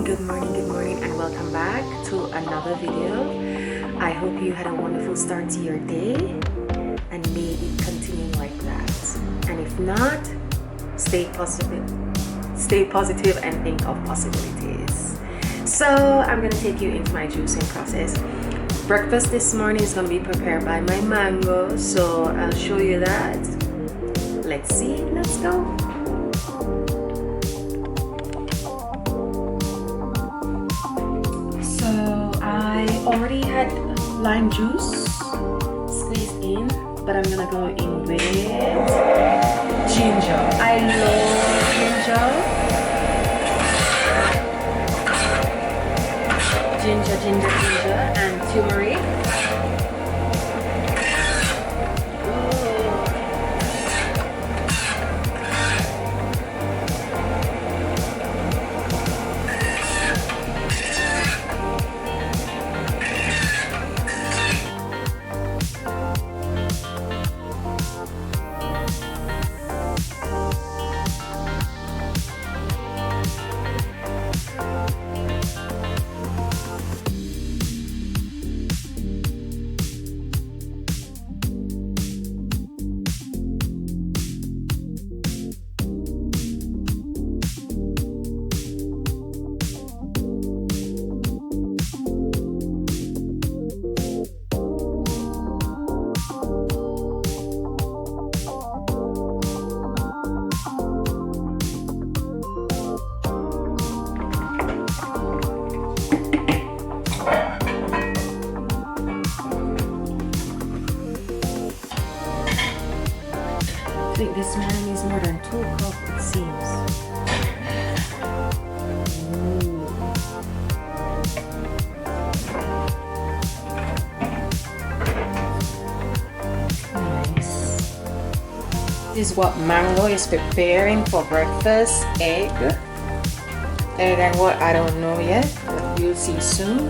good morning, and welcome back to another video. I hope you had a wonderful start to your day and may it continue like that. And if not, stay positive and think of possibilities. So I'm gonna take you into my juicing process. Breakfast this morning is gonna be prepared by my mango, so I'll show you that. Let's see, let's go. Already had lime juice squeezed in, but I'm gonna go in with ginger. I love ginger and turmeric. I think this man needs more than 2 cups, it seems. Nice. This is what mango is preparing for breakfast. Egg and what, I don't know yet, but you'll see soon.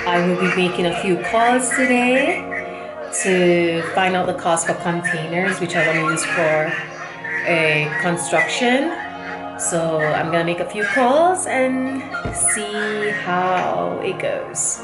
I will be making a few calls today to find out the cost for containers, which I'm going to use for a construction. So I'm going to make a few calls and see how it goes.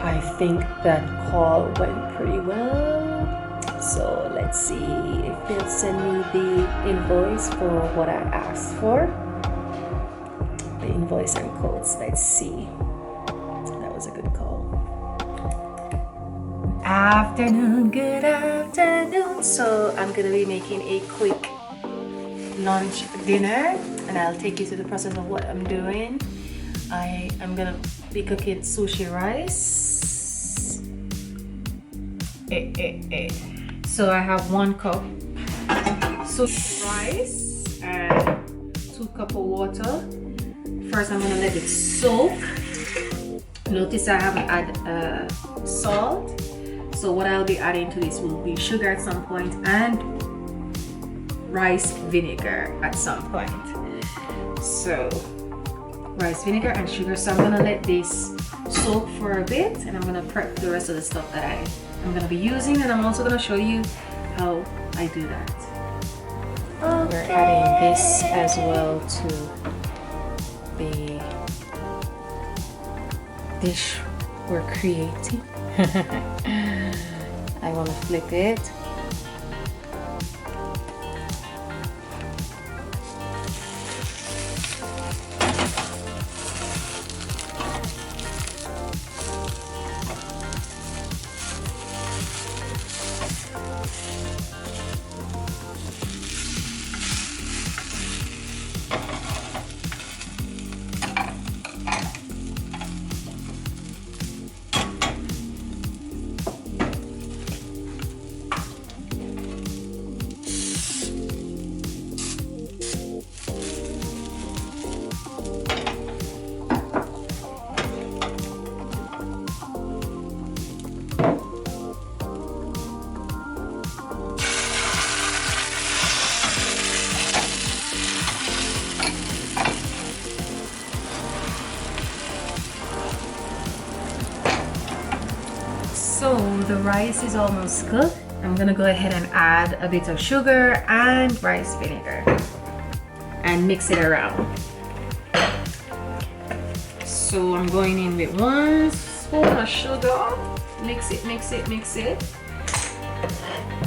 I think that call went pretty well. So let's see if they'll send me the invoice for what I asked for. The invoice and codes. Let's see. That was a good call. Afternoon, good afternoon. So I'm gonna be making a quick lunch dinner, and I'll take you through the process of what I'm doing. I am gonna be cooking sushi rice So I have 1 cup so rice and 2 cups of water. First I'm gonna let it soak. Notice I haven't added salt. So what I'll be adding to this will be sugar at some point and rice vinegar at some point. So rice vinegar and sugar. So I'm gonna let this soak for a bit, and I'm gonna prep the rest of the stuff that I'm gonna be using, and I'm also gonna show you how I do that. Okay. We're adding this as well to the dish we're creating. I want to flip it. So the rice is almost cooked. I'm gonna go ahead and add a bit of sugar and rice vinegar and mix it around. So I'm going in with 1 spoon of sugar. Mix it, mix it, mix it.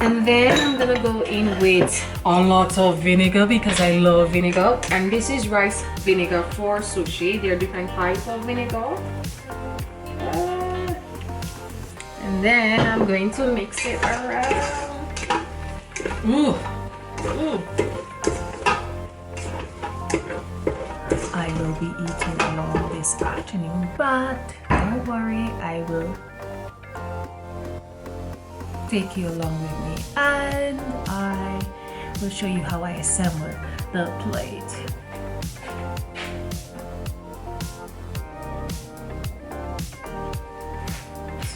And then I'm gonna go in with a lot of vinegar because I love vinegar. And this is rice vinegar for sushi. There are different types of vinegar. And then I'm going to mix it around. Ooh. Ooh. I will be eating alone this afternoon, but don't worry, I will take you along with me, and I will show you how I assemble the plate.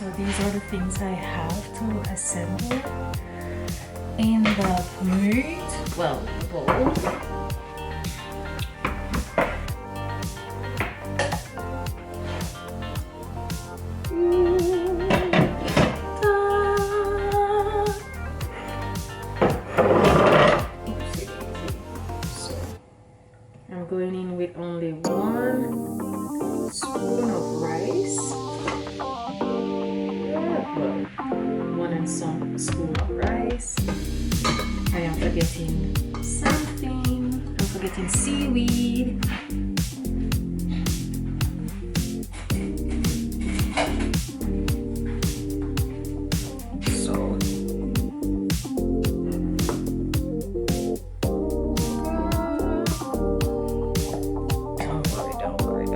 So these are the things I have to assemble in the plate, well, the bowl. So I'm going in with only 1 spoon of rice. Well, 1 and some spoon of rice. I am forgetting something. I'm forgetting seaweed. So don't worry.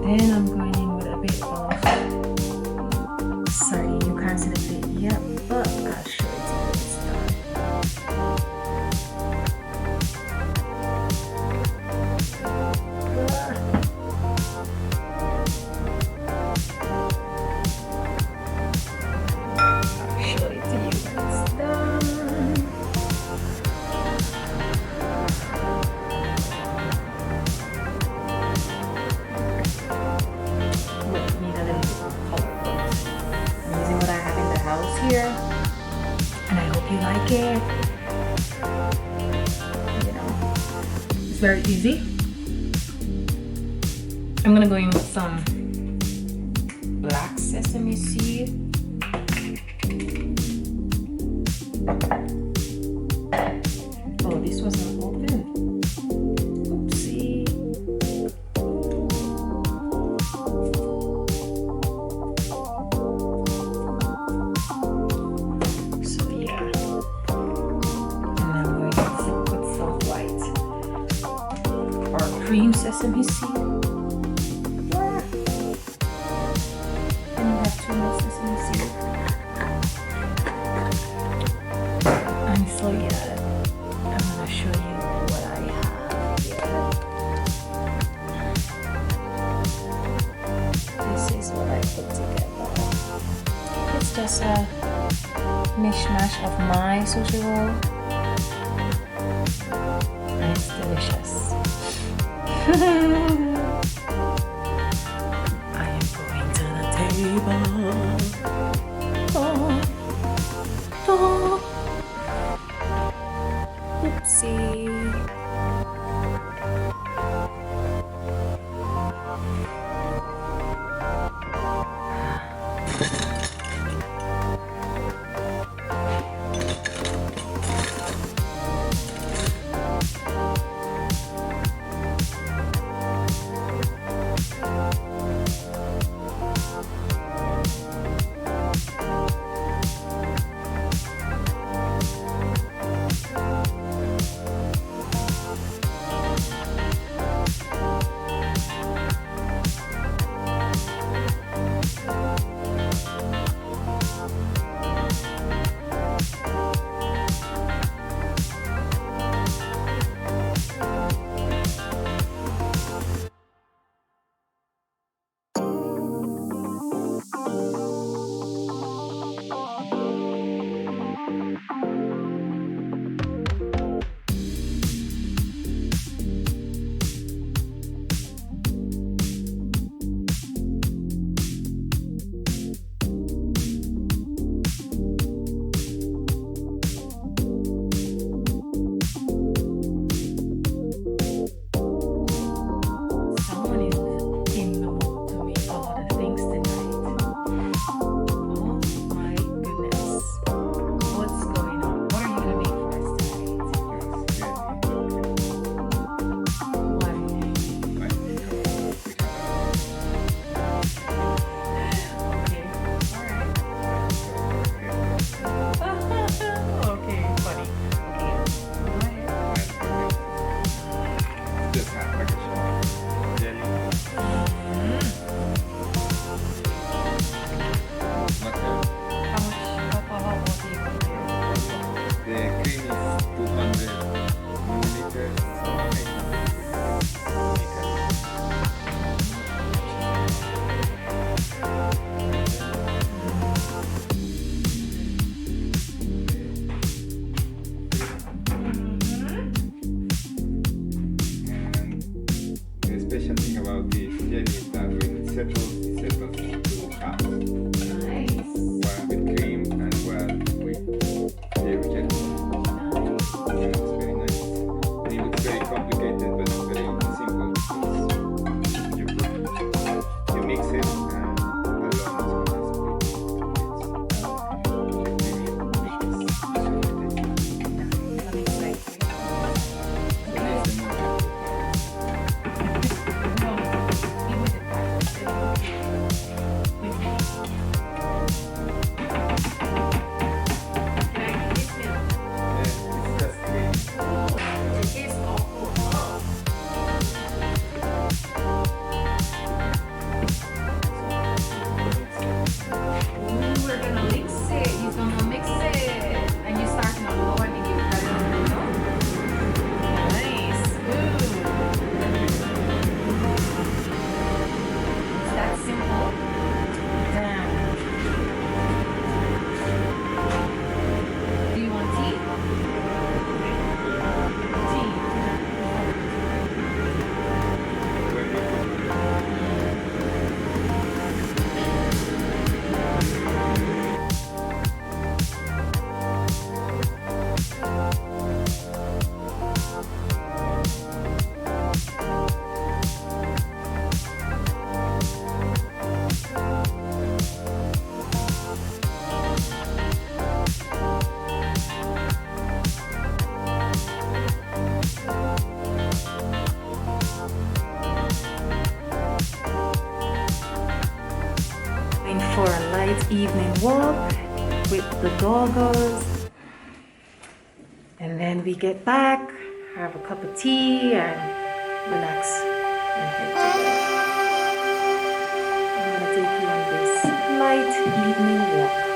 Then I'm going in with a bit of sardine. You can't see the plate yet, but I'll show it to you when it's done. I'll show it to you when it's done. Here, and I hope you like it. You know, it's very easy. I'm gonna go in with some black sesame seed. Oh, this wasn't open. Oopsie. Cream sesame seed. just a mishmash of my sushi roll, and it's delicious. I am going to the table. Oh, oh. Oopsie. Special thing about this jelly is that when it settles into half. Nice. One with cream and one with dairy jelly. And it's very nice. And it looks very complicated, but it's very simple because you mix it and alone is going to For a light evening walk with the doggos, and then we get back, have a cup of tea, and relax and head to bed. I'm gonna take you on this light evening walk.